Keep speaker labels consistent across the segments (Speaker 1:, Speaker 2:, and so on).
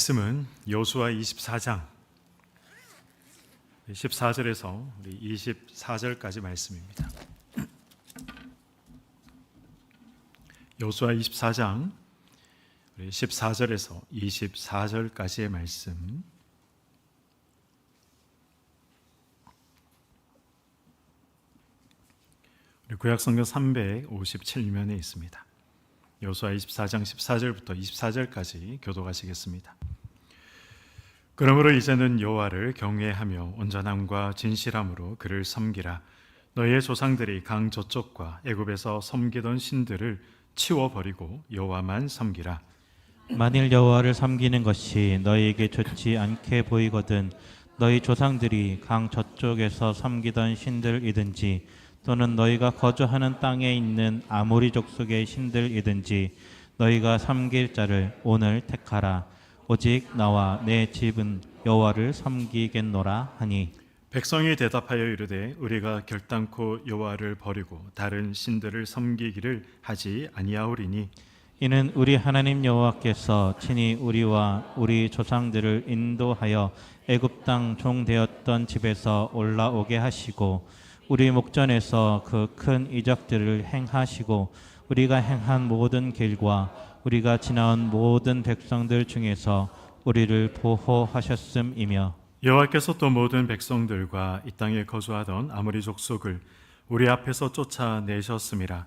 Speaker 1: 말씀은 여호수아 24장 14절에서 24절까지 말씀입니다. 여호수아 24장 14절에서 24절까지의 말씀. 우리 구약성경 357면에 있습니다. 여호수아 24장 14절부터 24절까지 교독하시겠습니다. 그러므로 이제는 여호와를 경외하며 온전함과 진실함으로 그를 섬기라. 너희의 조상들이 강 저쪽과 애굽에서 섬기던 신들을 치워버리고 여호와만 섬기라.
Speaker 2: 만일 여호와를 섬기는 것이 너희에게 좋지 않게 보이거든 너희 조상들이 강 저쪽에서 섬기던 신들이든지 또는 너희가 거주하는 땅에 있는 아모리 족속의 신들이든지 너희가 섬길 자를 오늘 택하라. 오직 나와 내 집은 여호와를 섬기겠노라 하니,
Speaker 1: 백성이 대답하여 이르되 우리가 결단코 여호와를 버리고 다른 신들을 섬기기를 하지 아니하오리니
Speaker 2: 이는 우리 하나님 여호와께서 친히 우리와 우리 조상들을 인도하여 애굽 땅 종되었던 집에서 올라오게 하시고 우리 목전에서 그 큰 이적들을 행하시고 우리가 행한 모든 길과 우리가 지나온 모든 백성들 중에서 우리를 보호하셨음이며,
Speaker 1: 여호와께서 또 모든 백성들과 이 땅에 거주하던 아모리 족속을 우리 앞에서 쫓아내셨음이라.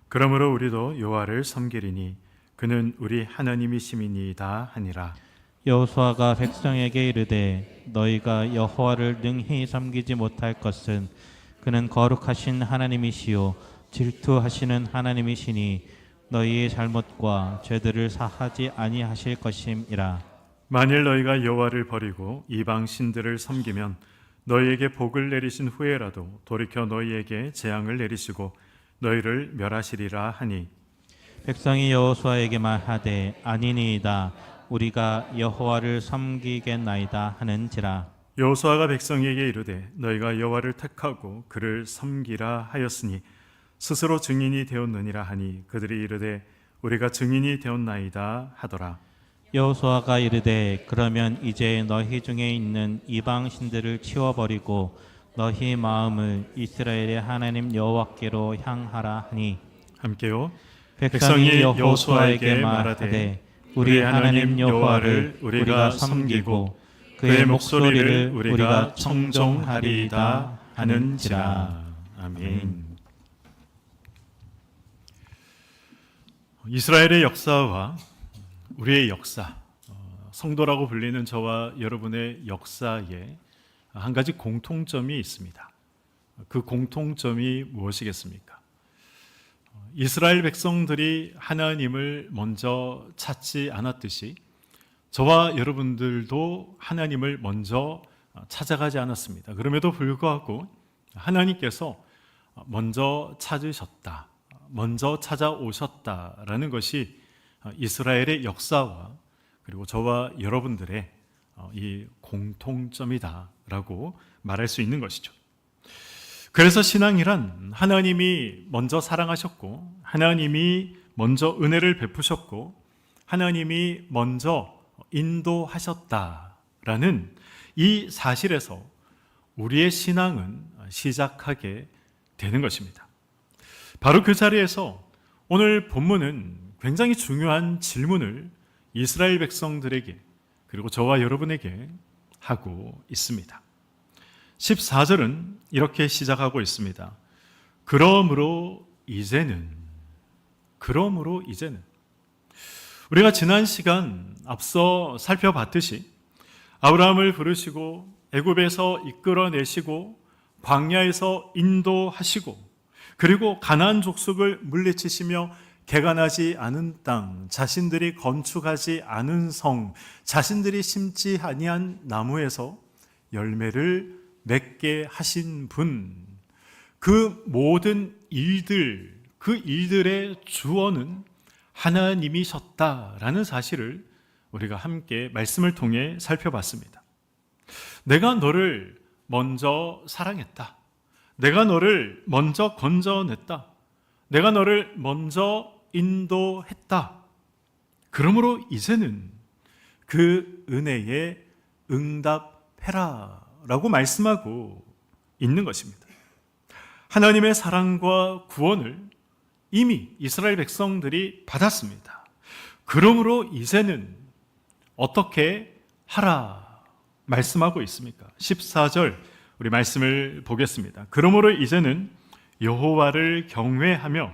Speaker 1: 그러므로 우리도 여호와를 섬기리니 그는 우리 하나님이심이니이다 하니라.
Speaker 2: 여호수아가 백성에게 이르되 너희가 여호와를 능히 섬기지 못할 것은 그는 거룩하신 하나님이시요 질투하시는 하나님이시니 너희의 잘못과 죄들을 사하지 아니하실 것임이라.
Speaker 1: 만일 너희가 여호와를 버리고 이방 신들을 섬기면 너희에게 복을 내리신 후에라도 돌이켜 너희에게 재앙을 내리시고 너희를 멸하시리라 하니,
Speaker 2: 백성이 여호수아에게 말하되 아니니이다 우리가 여호와를 섬기겠나이다 하는지라.
Speaker 1: 여호수아가 백성에게 이르되 너희가 여호와를 택하고 그를 섬기라 하였으니 스스로 증인이 되었느니라 하니 그들이 이르되 우리가 증인이 되었나이다 하더라.
Speaker 2: 여호수아가 이르되 그러면 이제 너희 중에 있는 이방 신들을 치워버리고 너희 마음을 이스라엘의 하나님 여호와께로 향하라 하니,
Speaker 1: 함께요.
Speaker 2: 백성이 여호수아에게 말하되 우리 하나님 여호와를 우리가 섬기고 그의 목소리를 우리가 청종하리이다 하는지라.
Speaker 1: 아멘. 이스라엘의 역사와 우리의 역사, 성도라고 불리는 저와 여러분의 역사에 한 가지 공통점이 있습니다. 그 공통점이 무엇이겠습니까? 이스라엘 백성들이 하나님을 먼저 찾지 않았듯이 저와 여러분들도 하나님을 먼저 찾아가지 않았습니다. 그럼에도 불구하고 하나님께서 먼저 찾으셨다, 먼저 찾아오셨다라는 것이 이스라엘의 역사와 그리고 저와 여러분들의 이 공통점이다라고 말할 수 있는 것이죠. 그래서 신앙이란 하나님이 먼저 사랑하셨고 하나님이 먼저 은혜를 베푸셨고 하나님이 먼저 인도하셨다라는 이 사실에서 우리의 신앙은 시작하게 되는 것입니다. 바로 그 자리에서 오늘 본문은 굉장히 중요한 질문을 이스라엘 백성들에게 그리고 저와 여러분에게 하고 있습니다. 14절은 이렇게 시작하고 있습니다. 그러므로 이제는 우리가 지난 시간 앞서 살펴봤듯이 아브라함을 부르시고 애굽에서 이끌어내시고 광야에서 인도하시고 그리고 가나안 족속을 물리치시며 개간하지 않은 땅, 자신들이 건축하지 않은 성, 자신들이 심지 아니한 나무에서 열매를 맺게 하신 분, 그 모든 일들, 그 일들의 주어는 하나님이셨다라는 사실을 우리가 함께 말씀을 통해 살펴봤습니다. 내가 너를 먼저 사랑했다. 내가 너를 먼저 건져냈다. 내가 너를 먼저 인도했다. 그러므로 이제는 그 은혜에 응답해라 라고 말씀하고 있는 것입니다. 하나님의 사랑과 구원을 이미 이스라엘 백성들이 받았습니다. 그러므로 이제는 어떻게 하라 말씀하고 있습니까? 14절 우리 말씀을 보겠습니다. 그러므로 이제는 여호와를 경외하며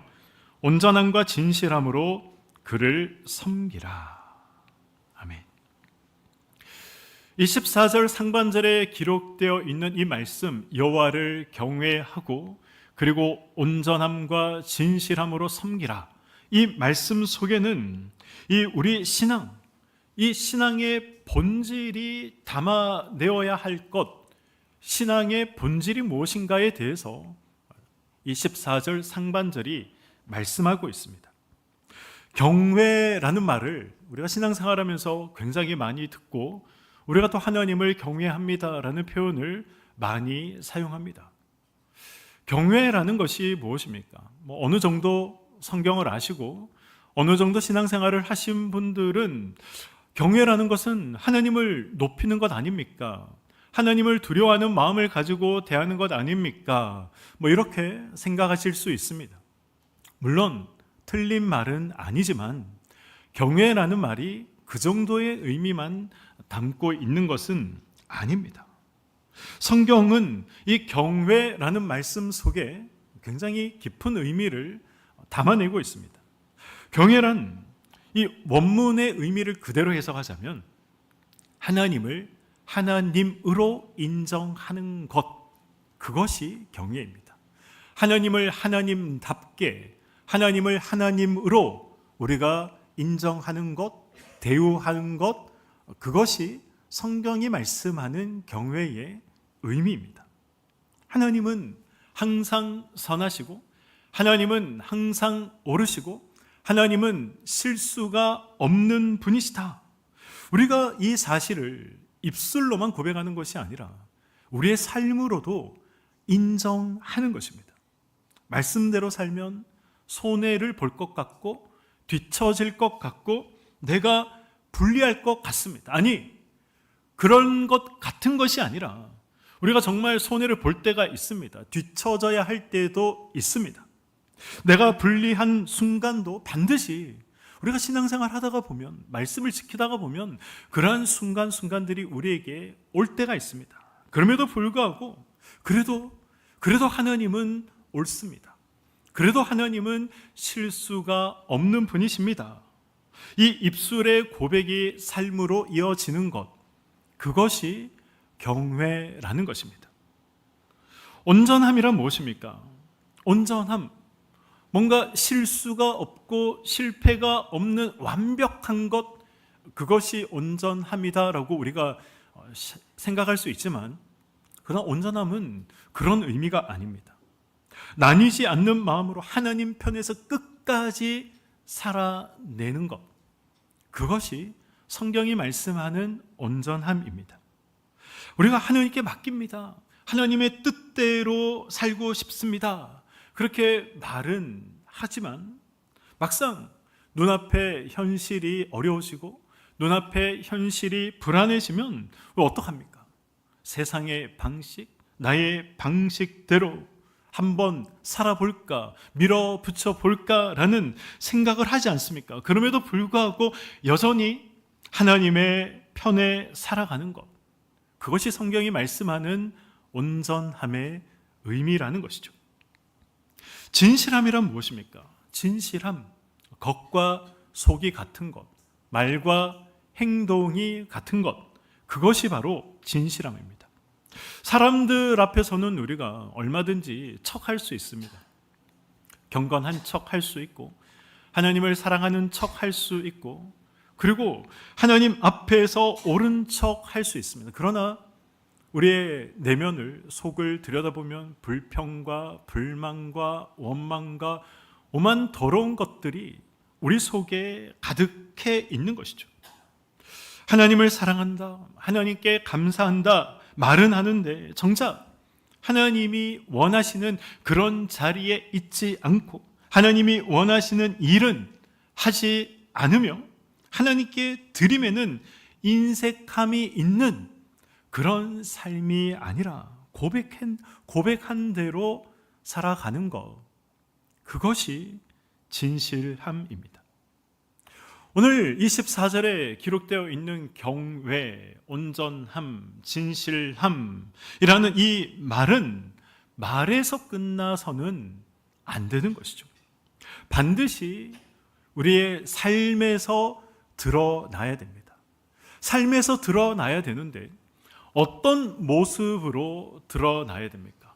Speaker 1: 온전함과 진실함으로 그를 섬기라. 아멘. 이 14절 상반절에 기록되어 있는 이 말씀, 여호와를 경외하고 그리고 온전함과 진실함으로 섬기라, 이 말씀 속에는 이 우리 신앙, 이 신앙의 본질이 담아내어야 할 것, 신앙의 본질이 무엇인가에 대해서 이 14절 상반절이 말씀하고 있습니다. 경외라는 말을 우리가 신앙생활하면서 굉장히 많이 듣고 우리가 또 하나님을 경외합니다라는 표현을 많이 사용합니다. 경외라는 것이 무엇입니까? 어느 정도 성경을 아시고 어느 정도 신앙생활을 하신 분들은 경외라는 것은 하나님을 높이는 것 아닙니까? 하나님을 두려워하는 마음을 가지고 대하는 것 아닙니까? 이렇게 생각하실 수 있습니다. 물론 틀린 말은 아니지만 경외라는 말이 그 정도의 의미만 담고 있는 것은 아닙니다. 성경은 이 경외라는 말씀 속에 굉장히 깊은 의미를 담아내고 있습니다. 경외란 이 원문의 의미를 그대로 해석하자면 하나님을 하나님으로 인정하는 것, 그것이 경외입니다. 하나님을 하나님답게, 하나님을 하나님으로 우리가 인정하는 것, 대우하는 것, 그것이 성경이 말씀하는 경외의 의미입니다. 하나님은 항상 선하시고 하나님은 항상 옳으시고 하나님은 실수가 없는 분이시다. 우리가 이 사실을 입술로만 고백하는 것이 아니라 우리의 삶으로도 인정하는 것입니다. 말씀대로 살면 손해를 볼 것 같고 뒤처질 것 같고 내가 불리할 것 같습니다. 아니, 그런 것 같은 것이 아니라 우리가 정말 손해를 볼 때가 있습니다. 뒤처져야 할 때도 있습니다. 내가 불리한 순간도 반드시 우리가 신앙생활 하다가 보면, 말씀을 지키다가 보면 그러한 순간들이 우리에게 올 때가 있습니다. 그럼에도 불구하고 그래도 하나님은 옳습니다. 그래도 하나님은 실수가 없는 분이십니다. 이 입술의 고백이 삶으로 이어지는 것, 그것이 경외라는 것입니다. 온전함이란 무엇입니까? 온전함, 뭔가 실수가 없고 실패가 없는 완벽한 것, 그것이 온전함이다라고 우리가 생각할 수 있지만 그러나 온전함은 그런 의미가 아닙니다. 나뉘지 않는 마음으로 하나님 편에서 끝까지 살아내는 것, 그것이 성경이 말씀하는 온전함입니다. 우리가 하나님께 맡깁니다. 하나님의 뜻대로 살고 싶습니다. 그렇게 말은 하지만 막상 눈앞에 현실이 어려워지고 눈앞에 현실이 불안해지면 어떡합니까? 세상의 방식, 나의 방식대로 한번 살아볼까, 밀어붙여 볼까라는 생각을 하지 않습니까? 그럼에도 불구하고 여전히 하나님의 편에 살아가는 것, 그것이 성경이 말씀하는 온전함의 의미라는 것이죠. 진실함이란 무엇입니까? 진실함, 겉과 속이 같은 것, 말과 행동이 같은 것, 그것이 바로 진실함입니다. 사람들 앞에서는 우리가 얼마든지 척할 수 있습니다. 경건한 척 할 수 있고 하나님을 사랑하는 척 할 수 있고 그리고 하나님 앞에서 옳은 척 할 수 있습니다. 그러나 우리의 내면을, 속을 들여다보면 불평과 불만과 원망과 오만 더러운 것들이 우리 속에 가득해 있는 것이죠. 하나님을 사랑한다, 하나님께 감사한다 말은 하는데 정작 하나님이 원하시는 그런 자리에 있지 않고 하나님이 원하시는 일은 하지 않으며 하나님께 드림에는 인색함이 있는 그런 삶이 아니라 고백한 대로 살아가는 것, 그것이 진실함입니다. 오늘 24절에 기록되어 있는 경외, 온전함, 진실함이라는 이 말은 말에서 끝나서는 안 되는 것이죠. 반드시 우리의 삶에서 드러나야 됩니다. 삶에서 드러나야 되는데 어떤 모습으로 드러나야 됩니까?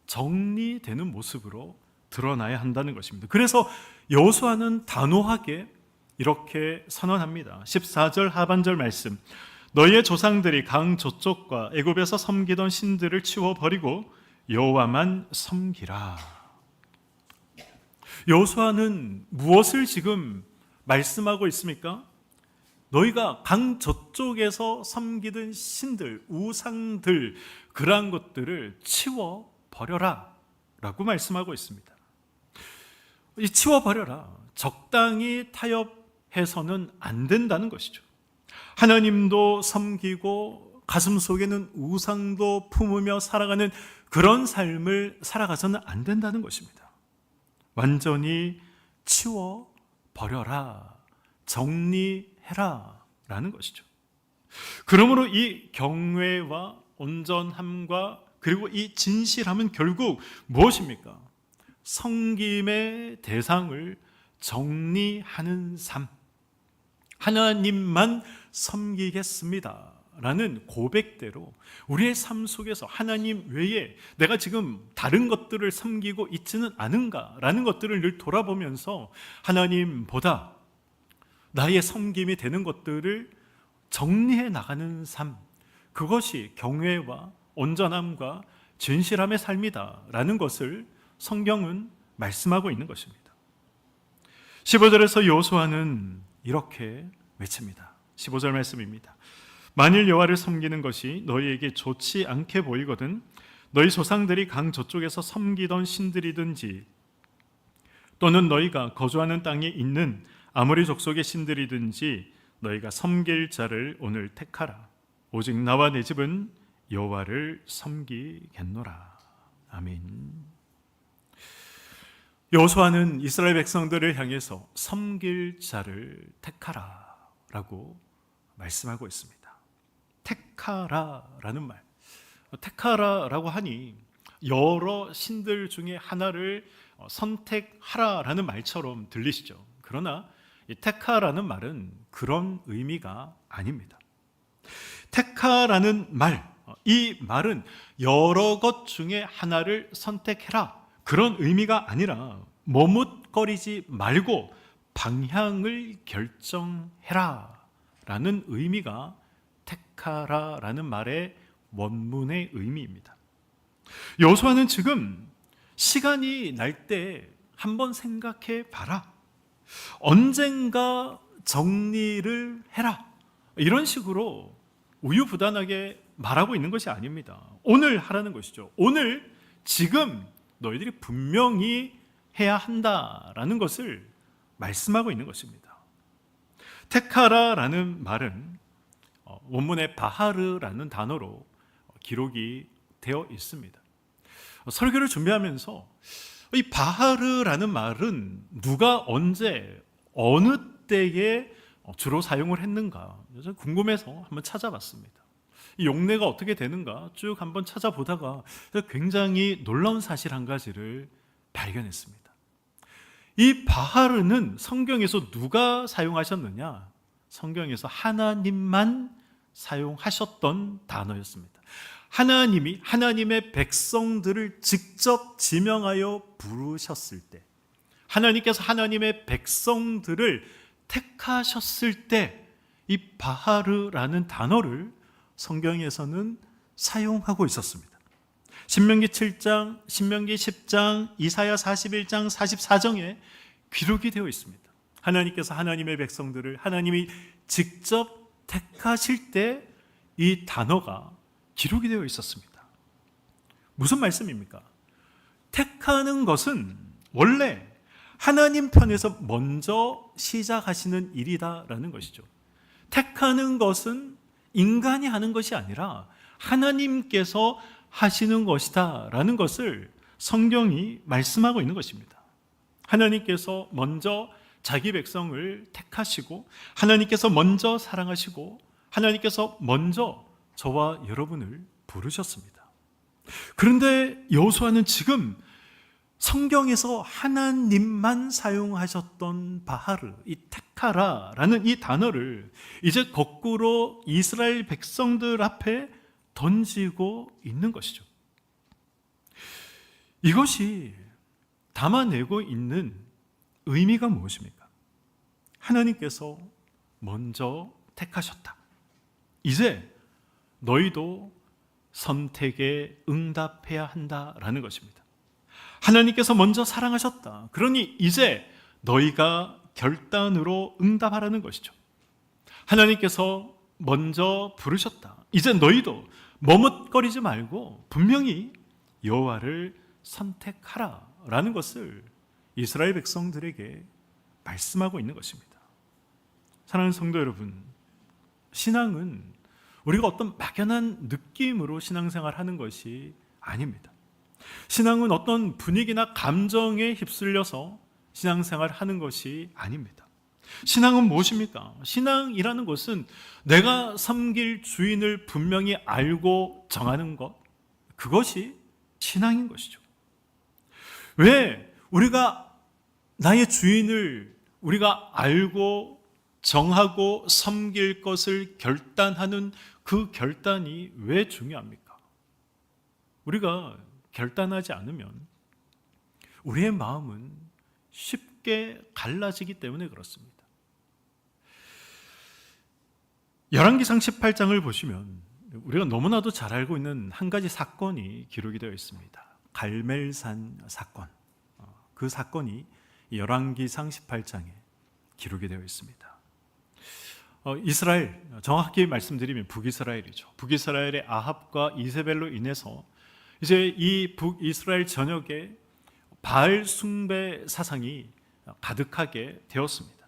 Speaker 1: 정리되는 모습으로 드러나야 한다는 것입니다. 그래서 여호수아는 단호하게 이렇게 선언합니다. 14절 하반절 말씀, 너희의 조상들이 강 저쪽과 애굽에서 섬기던 신들을 치워버리고 여호와만 섬기라. 여호수아는 무엇을 지금 말씀하고 있습니까? 너희가 강 저쪽에서 섬기던 신들, 우상들, 그러한 것들을 치워버려라 라고 말씀하고 있습니다. 이 치워버려라, 적당히 타협해서는 안 된다는 것이죠. 하나님도 섬기고 가슴 속에는 우상도 품으며 살아가는 그런 삶을 살아가서는 안 된다는 것입니다. 완전히 치워버려라, 정리해라 라는 것이죠. 그러므로 이 경외와 온전함과 그리고 이 진실함은 결국 무엇입니까? 섬김의 대상을 정리하는 삶, 하나님만 섬기겠습니다 라는 고백대로 우리의 삶 속에서 하나님 외에 내가 지금 다른 것들을 섬기고 있지는 않은가 라는 것들을 늘 돌아보면서 하나님보다 나의 섬김이 되는 것들을 정리해 나가는 삶, 그것이 경외와 온전함과 진실함의 삶이다 라는 것을 성경은 말씀하고 있는 것입니다. 15절에서 여호수아는 이렇게 외칩니다. 15절 말씀입니다. 만일 여호와를 섬기는 것이 너희에게 좋지 않게 보이거든 너희 조상들이 강 저쪽에서 섬기던 신들이든지 또는 너희가 거주하는 땅에 있는 아모리 족속의 신들이든지 너희가 섬길 자를 오늘 택하라. 오직 나와 내 집은 여호와를 섬기겠노라. 아멘. 여호수아는 이스라엘 백성들을 향해서 섬길 자를 택하라 라고 말씀하고 있습니다. 택하라 라는 말, 택하라 라고 하니 여러 신들 중에 하나를 선택하라 라는 말처럼 들리시죠. 그러나 이 택하라는 말은 그런 의미가 아닙니다. 택하라는 말, 이 말은 여러 것 중에 하나를 선택해라 그런 의미가 아니라 머뭇거리지 말고 방향을 결정해라 라는 의미가 택하라 라는 말의 원문의 의미입니다. 여호수아는 지금 시간이 날 때 한번 생각해 봐라, 언젠가 정리를 해라, 이런 식으로 우유부단하게 말하고 있는 것이 아닙니다. 오늘 하라는 것이죠. 오늘 지금 너희들이 분명히 해야 한다라는 것을 말씀하고 있는 것입니다. 택하라라는 말은 원문에 바하르라는 단어로 기록이 되어 있습니다. 설교를 준비하면서 이 바하르라는 말은 누가 언제 어느 때에 주로 사용을 했는가 궁금해서 한번 찾아봤습니다. 이 용례가 어떻게 되는가 쭉 한번 찾아보다가 굉장히 놀라운 사실 한 가지를 발견했습니다. 이 바하르는 성경에서 누가 사용하셨느냐? 성경에서 하나님만 사용하셨던 단어였습니다. 하나님이 하나님의 백성들을 직접 지명하여 부르셨을 때, 하나님께서 하나님의 백성들을 택하셨을 때 이 바하르라는 단어를 성경에서는 사용하고 있었습니다. 신명기 7장, 신명기 10장, 이사야 41장, 44장에 기록이 되어 있습니다. 하나님께서 하나님의 백성들을 하나님이 직접 택하실 때 이 단어가 기록이 되어 있었습니다. 무슨 말씀입니까? 택하는 것은 원래 하나님 편에서 먼저 시작하시는 일이다라는 것이죠. 택하는 것은 인간이 하는 것이 아니라 하나님께서 하시는 것이다 라는 것을 성경이 말씀하고 있는 것입니다. 하나님께서 먼저 자기 백성을 택하시고, 하나님께서 먼저 사랑하시고, 하나님께서 먼저 저와 여러분을 부르셨습니다. 그런데 여호수아는 지금 성경에서 하나님만 사용하셨던 바하르, 이 택하라라는 이 단어를 이제 거꾸로 이스라엘 백성들 앞에 던지고 있는 것이죠. 이것이 담아내고 있는 의미가 무엇입니까? 하나님께서 먼저 택하셨다. 이제 너희도 선택에 응답해야 한다라는 것입니다. 하나님께서 먼저 사랑하셨다. 그러니 이제 너희가 결단으로 응답하라는 것이죠. 하나님께서 먼저 부르셨다. 이제 너희도 머뭇거리지 말고 분명히 여호와를 선택하라라는 것을 이스라엘 백성들에게 말씀하고 있는 것입니다. 사랑하는 성도 여러분, 신앙은 우리가 어떤 막연한 느낌으로 신앙생활하는 것이 아닙니다. 신앙은 어떤 분위기나 감정에 휩쓸려서 신앙생활하는 것이 아닙니다. 신앙은 무엇입니까? 신앙이라는 것은 내가 섬길 주인을 분명히 알고 정하는 것, 그것이 신앙인 것이죠. 왜 우리가 나의 주인을 우리가 알고 정하고 섬길 것을 결단하는 그 결단이 왜 중요합니까? 우리가 결단하지 않으면 우리의 마음은 쉽게 갈라지기 때문에 그렇습니다. 열왕기상 18장을 보시면 우리가 너무나도 잘 알고 있는 한 가지 사건이 기록이 되어 있습니다. 갈멜산 사건. 그 사건이 열왕기상 18장에 기록이 되어 있습니다. 이스라엘, 정확히 말씀드리면 북이스라엘이죠. 북이스라엘의 아합과 이세벨로 인해서 이제 이 북이스라엘 전역에 바알 숭배 사상이 가득하게 되었습니다.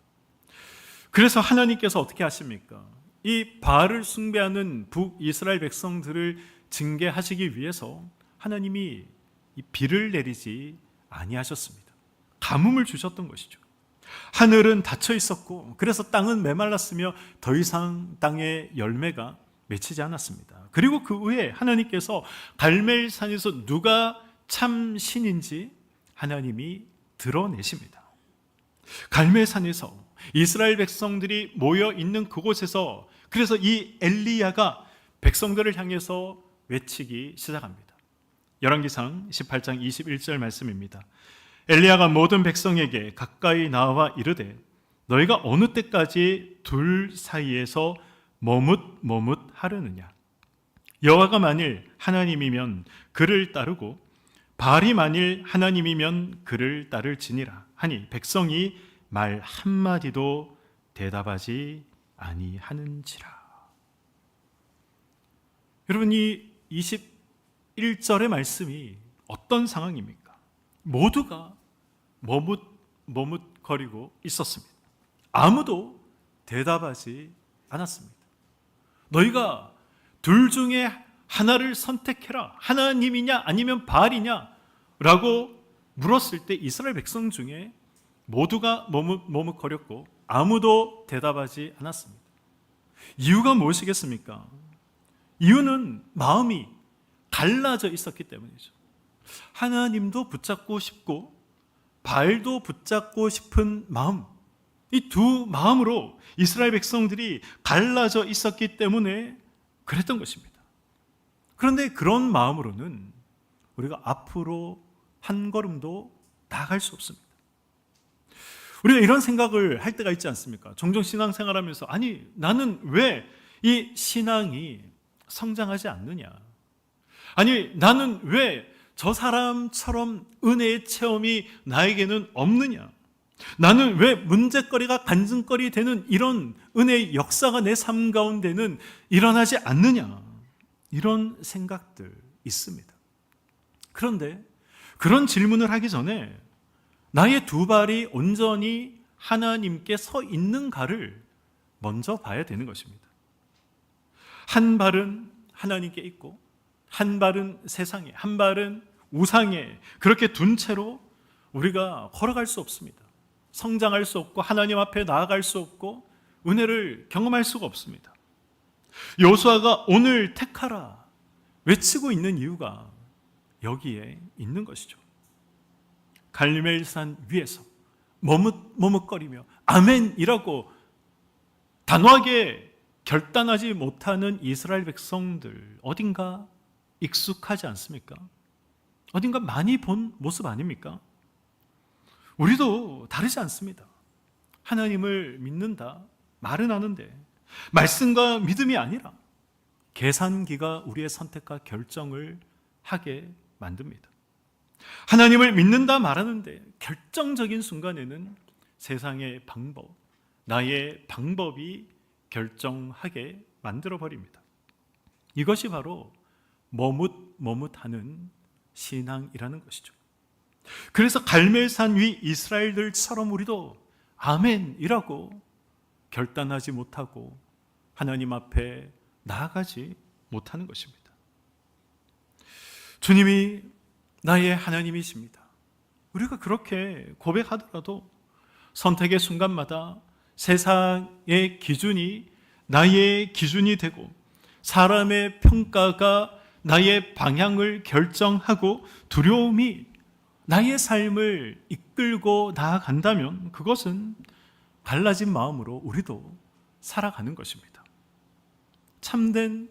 Speaker 1: 그래서 하나님께서 어떻게 하십니까? 이 바알을 숭배하는 북이스라엘 백성들을 징계하시기 위해서 하나님이 이 비를 내리지 아니하셨습니다. 가뭄을 주셨던 것이죠. 하늘은 닫혀 있었고, 그래서 땅은 메말랐으며 더 이상 땅에 열매가 맺히지 않았습니다. 그리고 그 후에 하나님께서 갈멜산에서 누가 참 신인지 하나님이 드러내십니다. 갈멜산에서 이스라엘 백성들이 모여 있는 그곳에서 그래서 이 엘리야가 백성들을 향해서 외치기 시작합니다. 열왕기상 18장 21절 말씀입니다. 엘리야가 모든 백성에게 가까이 나와 이르되 너희가 어느 때까지 둘 사이에서 머뭇하려느냐? 여호와가 만일 하나님이면 그를 따르고 바알이 만일 하나님이면 그를 따를지니라 하니 백성이 말 한마디도 대답하지 아니하는지라. 여러분, 이 21절의 말씀이 어떤 상황입니까? 모두가 머뭇거리고 있었습니다. 아무도 대답하지 않았습니다. 너희가 둘 중에 하나를 선택해라. 하나님이냐 아니면 바알이냐 라고 물었을 때 이스라엘 백성 중에 모두가 머뭇거렸고 아무도 대답하지 않았습니다. 이유가 무엇이겠습니까? 이유는 마음이 갈라져 있었기 때문이죠. 하나님도 붙잡고 싶고 바알도 붙잡고 싶은 마음, 이 두 마음으로 이스라엘 백성들이 갈라져 있었기 때문에 그랬던 것입니다. 그런데 그런 마음으로는 우리가 앞으로 한 걸음도 나아갈 수 없습니다. 우리가 이런 생각을 할 때가 있지 않습니까? 종종 신앙생활하면서 아니 나는 왜 이 신앙이 성장하지 않느냐? 아니 나는 왜 저 사람처럼 은혜의 체험이 나에게는 없느냐? 나는 왜 문제거리가 간증거리 되는 이런 은혜의 역사가 내 삶 가운데는 일어나지 않느냐? 이런 생각들 있습니다. 그런데 그런 질문을 하기 전에 나의 두 발이 온전히 하나님께 서 있는가를 먼저 봐야 되는 것입니다. 한 발은 하나님께 있고 한 발은 세상에, 한 발은 우상에 그렇게 둔 채로 우리가 걸어갈 수 없습니다. 성장할 수 없고 하나님 앞에 나아갈 수 없고 은혜를 경험할 수가 없습니다. 여호수아가 오늘 택하라 외치고 있는 이유가 여기에 있는 것이죠. 갈멜산 위에서 머뭇머뭇거리며 아멘이라고 단호하게 결단하지 못하는 이스라엘 백성들, 어딘가 익숙하지 않습니까? 어딘가 많이 본 모습 아닙니까? 우리도 다르지 않습니다. 하나님을 믿는다 말은 하는데 말씀과 믿음이 아니라 계산기가 우리의 선택과 결정을 하게 만듭니다. 하나님을 믿는다 말하는데 결정적인 순간에는 세상의 방법, 나의 방법이 결정하게 만들어버립니다. 이것이 바로 머뭇머뭇하는 신앙이라는 것이죠. 그래서 갈멜산 위 이스라엘들처럼 우리도 아멘이라고 결단하지 못하고 하나님 앞에 나아가지 못하는 것입니다. 주님이 나의 하나님이십니다. 우리가 그렇게 고백하더라도 선택의 순간마다 세상의 기준이 나의 기준이 되고 사람의 평가가 나의 방향을 결정하고 두려움이 나의 삶을 이끌고 나아간다면 그것은 갈라진 마음으로 우리도 살아가는 것입니다. 참된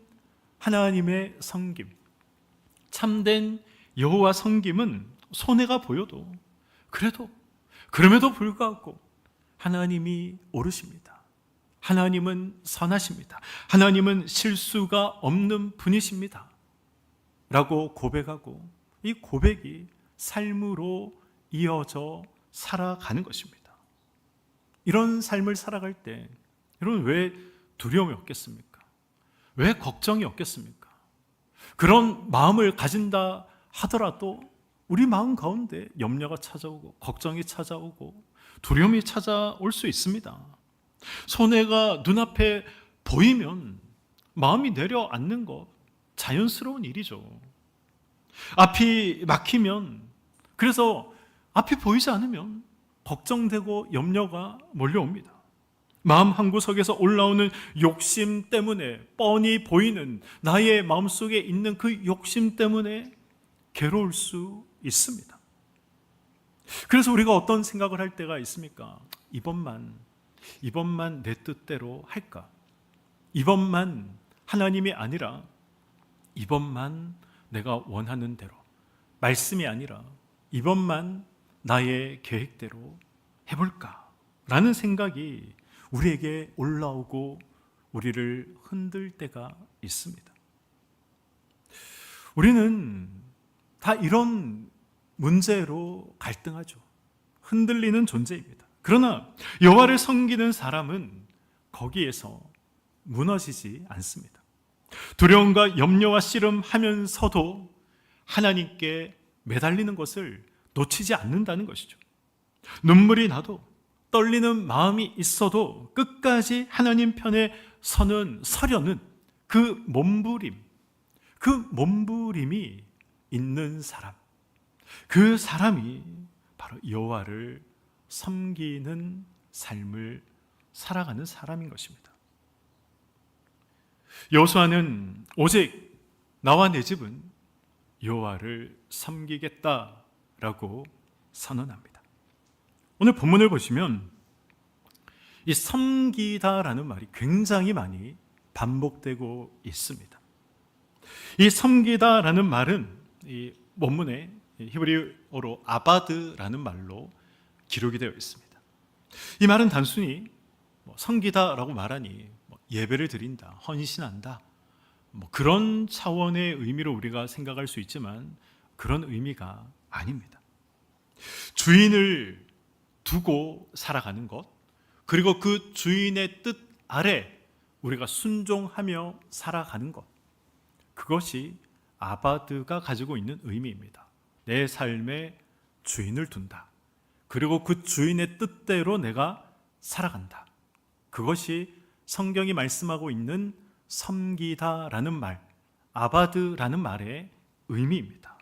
Speaker 1: 하나님의 섬김, 참된 여호와 섬김은 손해가 보여도 그럼에도 불구하고 하나님이 옳으십니다. 하나님은 선하십니다. 하나님은 실수가 없는 분이십니다. 라고 고백하고 이 고백이 삶으로 이어져 살아가는 것입니다. 이런 삶을 살아갈 때 여러분 왜 두려움이 없겠습니까? 왜 걱정이 없겠습니까? 그런 마음을 가진다 하더라도 우리 마음 가운데 염려가 찾아오고 걱정이 찾아오고 두려움이 찾아올 수 있습니다. 손해가 눈앞에 보이면 마음이 내려앉는 것 자연스러운 일이죠. 앞이 막히면, 그래서 앞이 보이지 않으면 걱정되고 염려가 몰려옵니다. 마음 한구석에서 올라오는 욕심 때문에, 뻔히 보이는 나의 마음속에 있는 그 욕심 때문에 괴로울 수 있습니다. 그래서 우리가 어떤 생각을 할 때가 있습니까? 이번만 내 뜻대로 할까? 이번만 하나님이 아니라 이번만 내가 원하는 대로, 말씀이 아니라 이번만 나의 계획대로 해볼까? 라는 생각이 우리에게 올라오고 우리를 흔들 때가 있습니다. 우리는 다 이런 문제로 갈등하죠. 흔들리는 존재입니다. 그러나 여호와를 섬기는 사람은 거기에서 무너지지 않습니다. 두려움과 염려와 씨름하면서도 하나님께 매달리는 것을 놓치지 않는다는 것이죠. 눈물이 나도 떨리는 마음이 있어도 끝까지 하나님 편에 서려는 그 몸부림이 있는 사람, 그 사람이 바로 여호와를 섬기는 삶을 살아가는 사람인 것입니다. 여호수아는 오직 나와 내 집은 여호와를 섬기겠다라고 선언합니다. 오늘 본문을 보시면 이 섬기다라는 말이 굉장히 많이 반복되고 있습니다. 이 섬기다라는 말은 이 본문에 히브리어로 아바드라는 말로 기록이 되어 있습니다. 이 말은 단순히 섬기다라고 말하니 예배를 드린다, 헌신한다, 그런 차원의 의미로 우리가 생각할 수 있지만 그런 의미가 아닙니다. 주인을 두고 살아가는 것, 그리고 그 주인의 뜻 아래 우리가 순종하며 살아가는 것, 그것이 아바드가 가지고 있는 의미입니다. 내 삶에 주인을 둔다. 그리고 그 주인의 뜻대로 내가 살아간다. 그것이 성경이 말씀하고 있는 섬기다라는 말, 아바드라는 말의 의미입니다.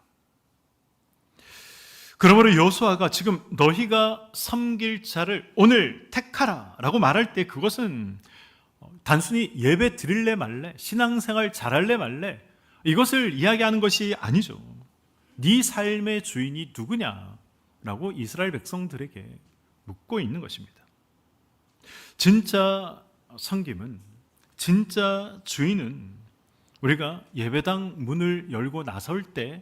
Speaker 1: 그러므로 여호수아가 지금 너희가 섬길 자를 오늘 택하라 라고 말할 때 그것은 단순히 예배 드릴래 말래, 신앙생활 잘할래 말래, 이것을 이야기하는 것이 아니죠. 네 삶의 주인이 누구냐라고 이스라엘 백성들에게 묻고 있는 것입니다. 진짜 섬김은, 진짜 주인은 우리가 예배당 문을 열고 나설 때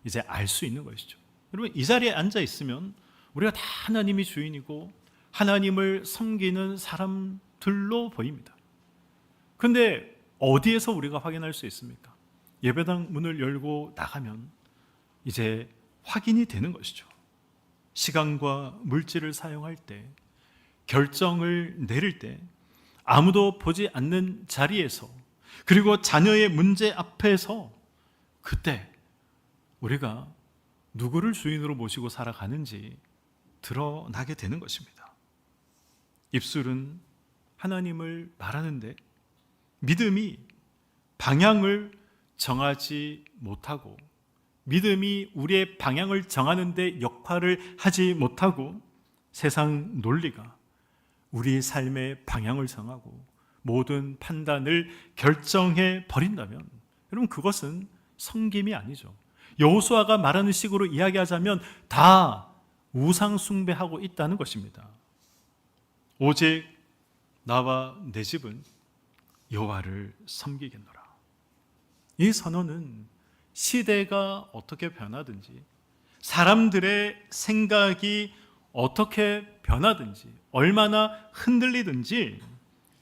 Speaker 1: 이제 알 수 있는 것이죠. 여러분, 이 자리에 앉아 있으면 우리가 다 하나님이 주인이고 하나님을 섬기는 사람들로 보입니다. 그런데 어디에서 우리가 확인할 수 있습니까? 예배당 문을 열고 나가면 이제 확인이 되는 것이죠. 시간과 물질을 사용할 때, 결정을 내릴 때, 아무도 보지 않는 자리에서, 그리고 자녀의 문제 앞에서, 그때 우리가 누구를 주인으로 모시고 살아가는지 드러나게 되는 것입니다. 입술은 하나님을 말하는데 믿음이 방향을 정하지 못하고, 믿음이 우리의 방향을 정하는 데 역할을 하지 못하고, 세상 논리가 우리의 삶의 방향을 정하고 모든 판단을 결정해 버린다면 여러분, 그것은 섬김이 아니죠. 여호수아가 말하는 식으로 이야기하자면 다 우상 숭배하고 있다는 것입니다. 오직 나와 내 집은 여호와를 섬기겠노라. 이 선언은 시대가 어떻게 변하든지, 사람들의 생각이 어떻게 변하든지, 얼마나 흔들리든지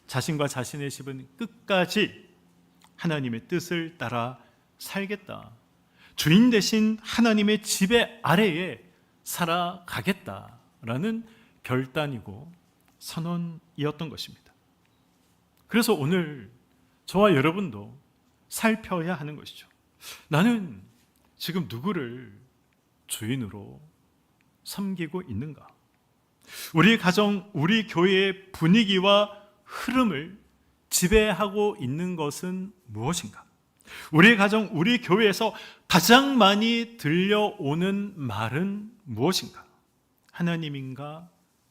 Speaker 1: 자신과 자신의 집은 끝까지 하나님의 뜻을 따라 살겠다, 주인 대신 하나님의 지배 아래에 살아가겠다라는 결단이고 선언이었던 것입니다. 그래서 오늘 저와 여러분도 살펴야 하는 것이죠. 나는 지금 누구를 주인으로 섬기고 있는가? 우리 가정, 우리 교회의 분위기와 흐름을 지배하고 있는 것은 무엇인가? 우리 가정, 우리 교회에서 가장 많이 들려오는 말은 무엇인가? 하나님인가?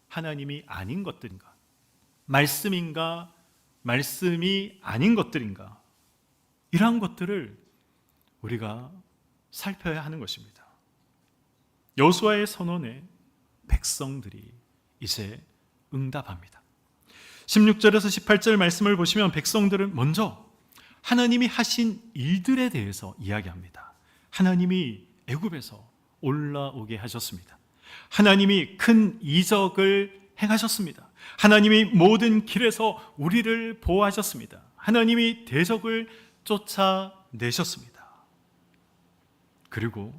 Speaker 1: 하나님이 아닌 것들인가? 말씀인가? 말씀이 아닌 것들인가? 이러한 것들을 우리가 살펴야 하는 것입니다. 여호수아의 선언에 백성들이 이제 응답합니다. 16절에서 18절 말씀을 보시면 백성들은 먼저 하나님이 하신 일들에 대해서 이야기합니다. 하나님이 애굽에서 올라오게 하셨습니다. 하나님이 큰 이적을 행하셨습니다. 하나님이 모든 길에서 우리를 보호하셨습니다. 하나님이 대적을 쫓아내셨습니다. 그리고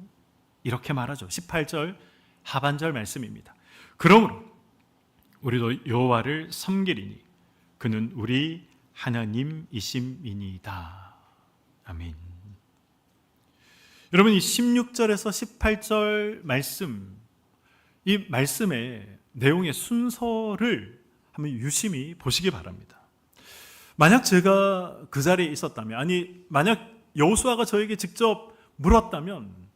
Speaker 1: 이렇게 말하죠. 18절 하반절 말씀입니다. 그러므로 우리도 여호와를 섬기리니 그는 우리 하나님이심이니이다. 아멘. 여러분, 이 16절에서 18절 말씀, 이 말씀의 내용의 순서를 한번 유심히 보시기 바랍니다. 만약 제가 그 자리에 있었다면, 아니 만약 여호수아가 저에게 직접 물었다면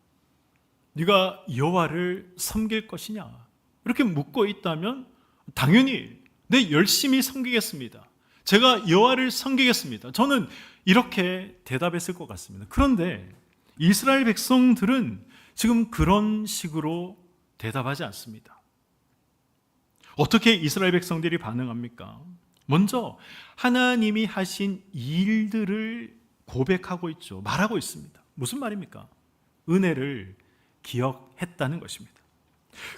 Speaker 1: 네가 여호와를 섬길 것이냐 이렇게 묻고 있다면 당연히 네, 열심히 섬기겠습니다. 제가 여호와를 섬기겠습니다. 저는 이렇게 대답했을 것 같습니다. 그런데 이스라엘 백성들은 지금 그런 식으로 대답하지 않습니다. 어떻게 이스라엘 백성들이 반응합니까? 먼저 하나님이 하신 일들을 고백하고 있죠. 말하고 있습니다. 무슨 말입니까? 은혜를 기억했다는 것입니다.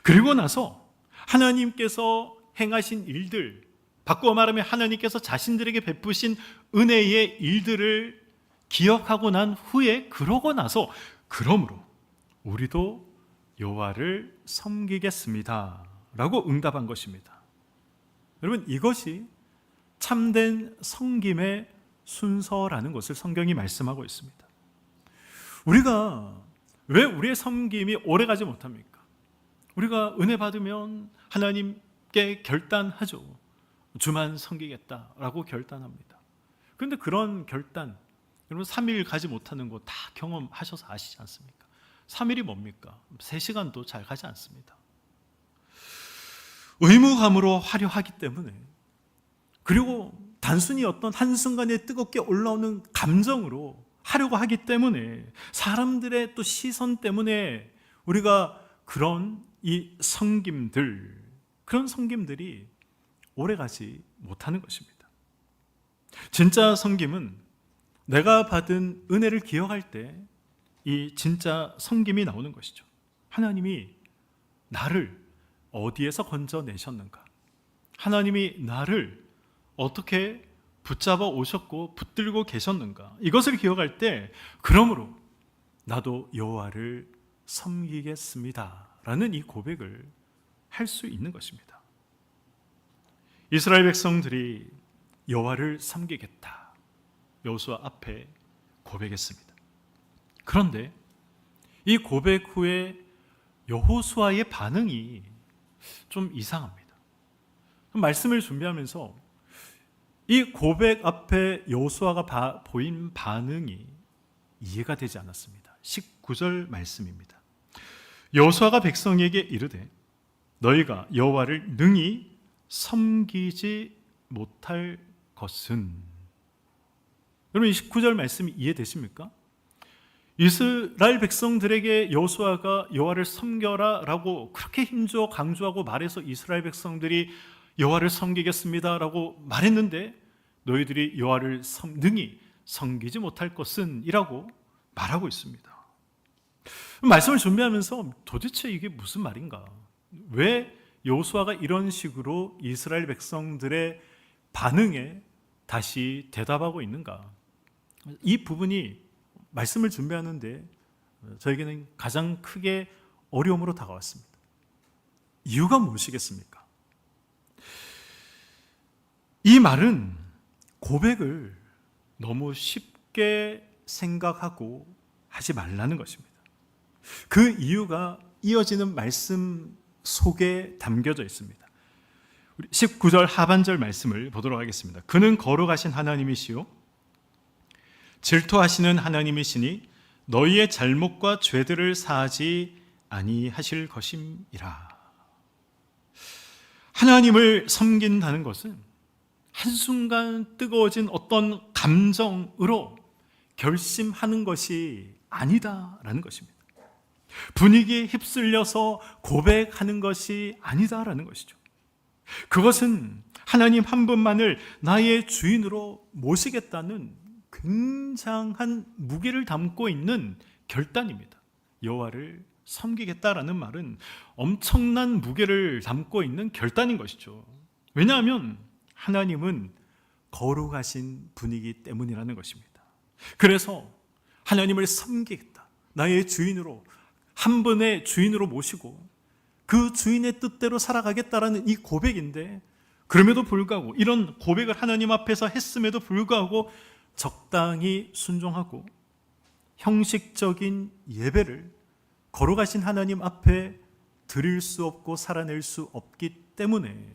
Speaker 1: 그리고 나서 하나님께서 행하신 일들, 바꾸어 말하면 하나님께서 자신들에게 베푸신 은혜의 일들을 기억하고 난 후에, 그러고 나서 그러므로 우리도 여호와를 섬기겠습니다 라고 응답한 것입니다. 여러분, 이것이 참된 섬김의 순서라는 것을 성경이 말씀하고 있습니다. 우리가 왜 우리의 섬김이 오래가지 못합니까? 우리가 은혜 받으면 하나님께 결단하죠. 주만 섬기겠다라고 결단합니다. 그런데 그런 결단, 여러분 3일 가지 못하는 거 다 경험하셔서 아시지 않습니까? 3일이 뭡니까? 3시간도 잘 가지 않습니다. 의무감으로 하려 하기 때문에, 그리고 단순히 어떤 한순간에 뜨겁게 올라오는 감정으로 하려고 하기 때문에, 사람들의 또 시선 때문에 우리가 그런 이 섬김들, 그런 섬김들이 오래가지 못하는 것입니다. 진짜 섬김은 내가 받은 은혜를 기억할 때 이 진짜 섬김이 나오는 것이죠. 하나님이 나를 어디에서 건져내셨는가? 하나님이 나를 어떻게 붙잡아 오셨고 붙들고 계셨는가? 이것을 기억할 때, 그러므로 나도 여호와를 섬기겠습니다 라는 이 고백을 할 수 있는 것입니다. 이스라엘 백성들이 여호와를 섬기겠다, 여호수아 앞에 고백했습니다. 그런데 이 고백 후에 여호수아의 반응이 좀 이상합니다. 말씀을 준비하면서 이 고백 앞에 여호수아가 보인 반응이 이해가 되지 않았습니다. 19절 말씀입니다. 여호수아가 백성에게 이르되 너희가 여호와를 능히 섬기지 못할 것은, 여러분 이 19절 말씀이 이해되십니까? 이스라엘 백성들에게 여호수아가 여호와를 섬겨라 라고 그렇게 힘주어 강조하고 말해서 이스라엘 백성들이 여호와를 섬기겠습니다 라고 말했는데, 너희들이 여호와를 능히 섬기지 못할 것은 이라고 말하고 있습니다. 말씀을 준비하면서 도대체 이게 무슨 말인가? 왜 여호수아가 이런 식으로 이스라엘 백성들의 반응에 다시 대답하고 있는가? 이 부분이 말씀을 준비하는데 저에게는 가장 크게 어려움으로 다가왔습니다. 이유가 무엇이겠습니까? 이 말은 고백을 너무 쉽게 생각하고 하지 말라는 것입니다. 그 이유가 이어지는 말씀 속에 담겨져 있습니다. 19절 하반절 말씀을 보도록 하겠습니다. 그는 거룩하신 하나님이시요 질투하시는 하나님이시니 너희의 잘못과 죄들을 사하지 아니하실 것임이라. 하나님을 섬긴다는 것은 한순간 뜨거워진 어떤 감정으로 결심하는 것이 아니다라는 것입니다. 분위기에 휩쓸려서 고백하는 것이 아니다라는 것이죠. 그것은 하나님 한 분만을 나의 주인으로 모시겠다는 굉장한 무게를 담고 있는 결단입니다. 여호와를 섬기겠다라는 말은 엄청난 무게를 담고 있는 결단인 것이죠. 왜냐하면 하나님은 거룩하신 분이기 때문이라는 것입니다. 그래서 하나님을 섬기겠다, 나의 주인으로, 한 분의 주인으로 모시고 그 주인의 뜻대로 살아가겠다라는 이 고백인데, 그럼에도 불구하고, 이런 고백을 하나님 앞에서 했음에도 불구하고 적당히 순종하고 형식적인 예배를 거룩하신 하나님 앞에 드릴 수 없고 살아낼 수 없기 때문에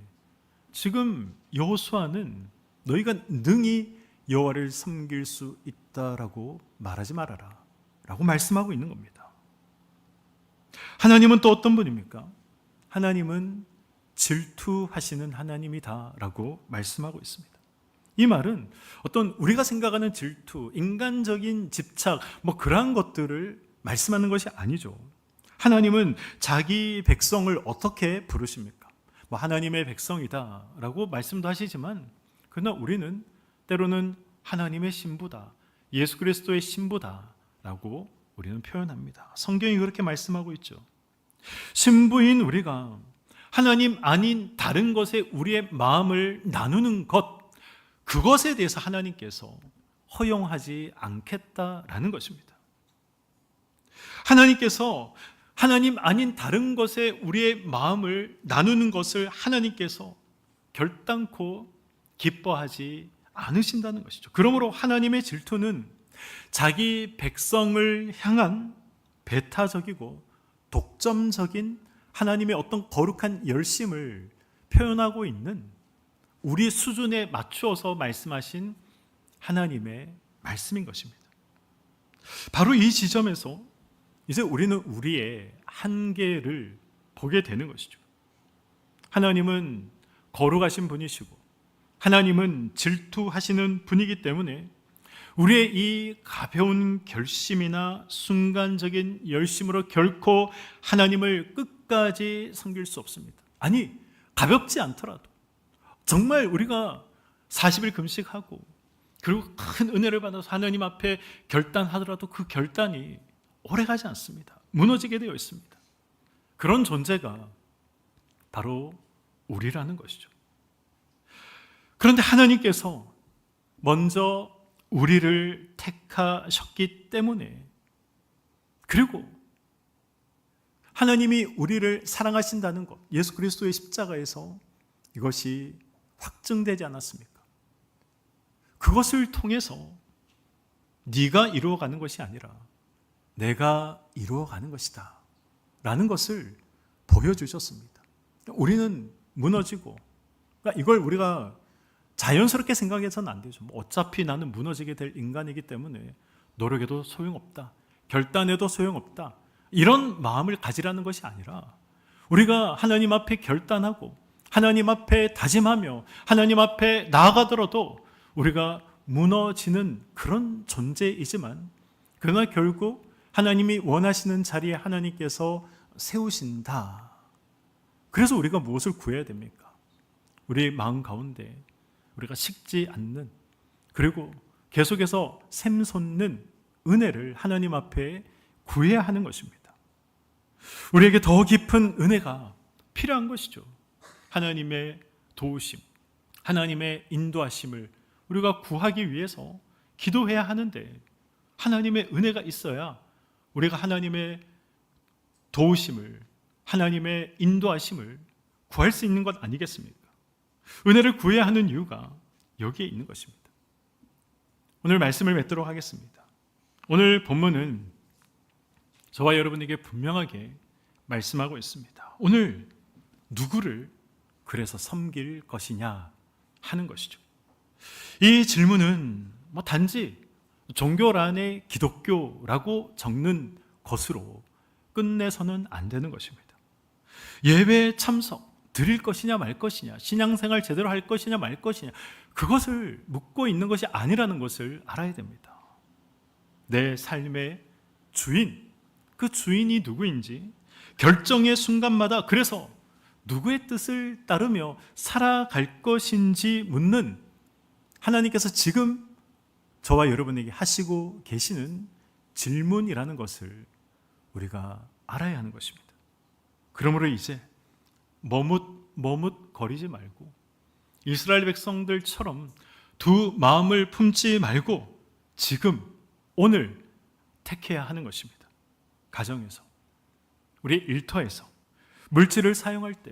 Speaker 1: 지금 여호수아는 너희가 능히 여호와를 섬길 수 있다라고 말하지 말아라 라고 말씀하고 있는 겁니다. 하나님은 또 어떤 분입니까? 하나님은 질투하시는 하나님이다 라고 말씀하고 있습니다. 이 말은 어떤 우리가 생각하는 질투, 인간적인 집착, 그러한 것들을 말씀하는 것이 아니죠. 하나님은 자기 백성을 어떻게 부르십니까? 하나님의 백성이다 라고 말씀도 하시지만, 그러나 우리는 때로는 하나님의 신부다, 예수 그리스도의 신부다 라고 우리는 표현합니다. 성경이 그렇게 말씀하고 있죠. 신부인 우리가 하나님 아닌 다른 것에 우리의 마음을 나누는 것, 그것에 대해서 하나님께서 허용하지 않겠다라는 것입니다. 하나님께서 하나님 아닌 다른 것에 우리의 마음을 나누는 것을 하나님께서 결단코 기뻐하지 않으신다는 것이죠. 그러므로 하나님의 질투는 자기 백성을 향한 배타적이고 독점적인 하나님의 어떤 거룩한 열심을 표현하고 있는 우리 수준에 맞추어서 말씀하신 하나님의 말씀인 것입니다. 바로 이 지점에서 이제 우리는 우리의 한계를 보게 되는 것이죠. 하나님은 거룩하신 분이시고 하나님은 질투하시는 분이기 때문에 우리의 이 가벼운 결심이나 순간적인 열심으로 결코 하나님을 끝까지 섬길 수 없습니다. 아니, 가볍지 않더라도 정말 우리가 40일 금식하고 그리고 큰 은혜를 받아서 하나님 앞에 결단하더라도 그 결단이 오래가지 않습니다. 무너지게 되어 있습니다. 그런 존재가 바로 우리라는 것이죠. 그런데 하나님께서 먼저 우리를 택하셨기 때문에, 그리고 하나님이 우리를 사랑하신다는 것, 예수 그리스도의 십자가에서 이것이 확증되지 않았습니까? 그것을 통해서 네가 이루어가는 것이 아니라 내가 이루어가는 것이다 라는 것을 보여주셨습니다. 우리는 무너지고, 그러니까 이걸 우리가 자연스럽게 생각해서는 안 되죠. 어차피 나는 무너지게 될 인간이기 때문에 노력해도 소용없다, 결단해도 소용없다, 이런 마음을 가지라는 것이 아니라 우리가 하나님 앞에 결단하고 하나님 앞에 다짐하며 하나님 앞에 나아가더라도 우리가 무너지는 그런 존재이지만, 그러나 결국 하나님이 원하시는 자리에 하나님께서 세우신다. 그래서 우리가 무엇을 구해야 됩니까? 우리 마음 가운데 우리가 식지 않는, 그리고 계속해서 샘솟는 은혜를 하나님 앞에 구해야 하는 것입니다. 우리에게 더 깊은 은혜가 필요한 것이죠. 하나님의 도우심, 하나님의 인도하심을 우리가 구하기 위해서 기도해야 하는데, 하나님의 은혜가 있어야 우리가 하나님의 도우심을, 하나님의 인도하심을 구할 수 있는 것 아니겠습니까? 은혜를 구해야 하는 이유가 여기에 있는 것입니다. 오늘 말씀을 맺도록 하겠습니다. 오늘 본문은 저와 여러분에게 분명하게 말씀하고 있습니다. 오늘 누구를 그래서 섬길 것이냐 하는 것이죠. 이 질문은 단지 종교란에 기독교라고 적는 것으로 끝내서는 안 되는 것입니다. 예배 참석, 드릴 것이냐 말 것이냐, 신앙생활 제대로 할 것이냐 말 것이냐, 그것을 묻고 있는 것이 아니라는 것을 알아야 됩니다. 내 삶의 주인, 그 주인이 누구인지 결정의 순간마다, 그래서 누구의 뜻을 따르며 살아갈 것인지 묻는 하나님께서 지금 저와 여러분에게 하시고 계시는 질문이라는 것을 우리가 알아야 하는 것입니다. 그러므로 이제 머뭇거리지 말고 이스라엘 백성들처럼 두 마음을 품지 말고 지금 오늘 택해야 하는 것입니다. 가정에서, 우리 일터에서, 물질을 사용할 때,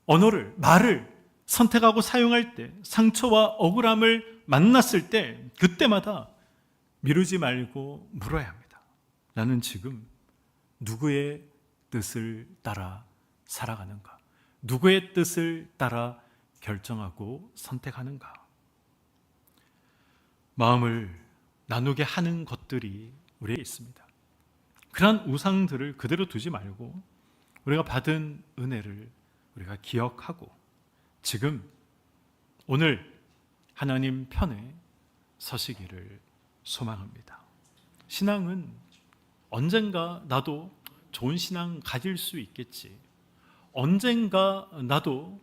Speaker 1: 언어를, 말을 선택하고 사용할 때, 상처와 억울함을 만났을 때, 그때마다 미루지 말고 물어야 합니다. 나는 지금 누구의 뜻을 따라 살아가는가? 누구의 뜻을 따라 결정하고 선택하는가? 마음을 나누게 하는 것들이 우리에게 있습니다. 그러한 우상들을 그대로 두지 말고 우리가 받은 은혜를 우리가 기억하고 지금 오늘 하나님 편에 서시기를 소망합니다. 신앙은 언젠가 나도 좋은 신앙 가질 수 있겠지, 언젠가 나도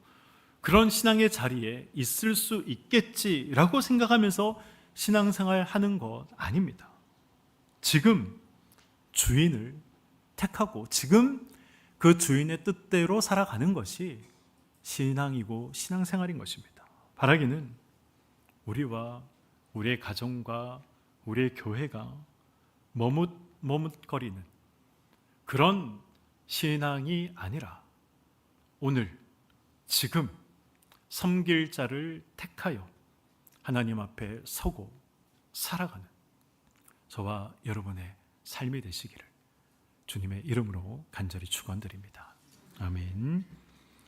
Speaker 1: 그런 신앙의 자리에 있을 수 있겠지라고 생각하면서 신앙생활 하는 것 아닙니다. 지금 주인을 택하고 지금 그 주인의 뜻대로 살아가는 것이 신앙이고 신앙생활인 것입니다. 바라기는 우리와 우리의 가정과 우리의 교회가 머뭇거리는 그런 신앙이 아니라 오늘 지금 섬길 자를 택하여 하나님 앞에 서고 살아가는 저와 여러분의 삶이 되시기를 주님의 이름으로 간절히 축원드립니다. 아멘.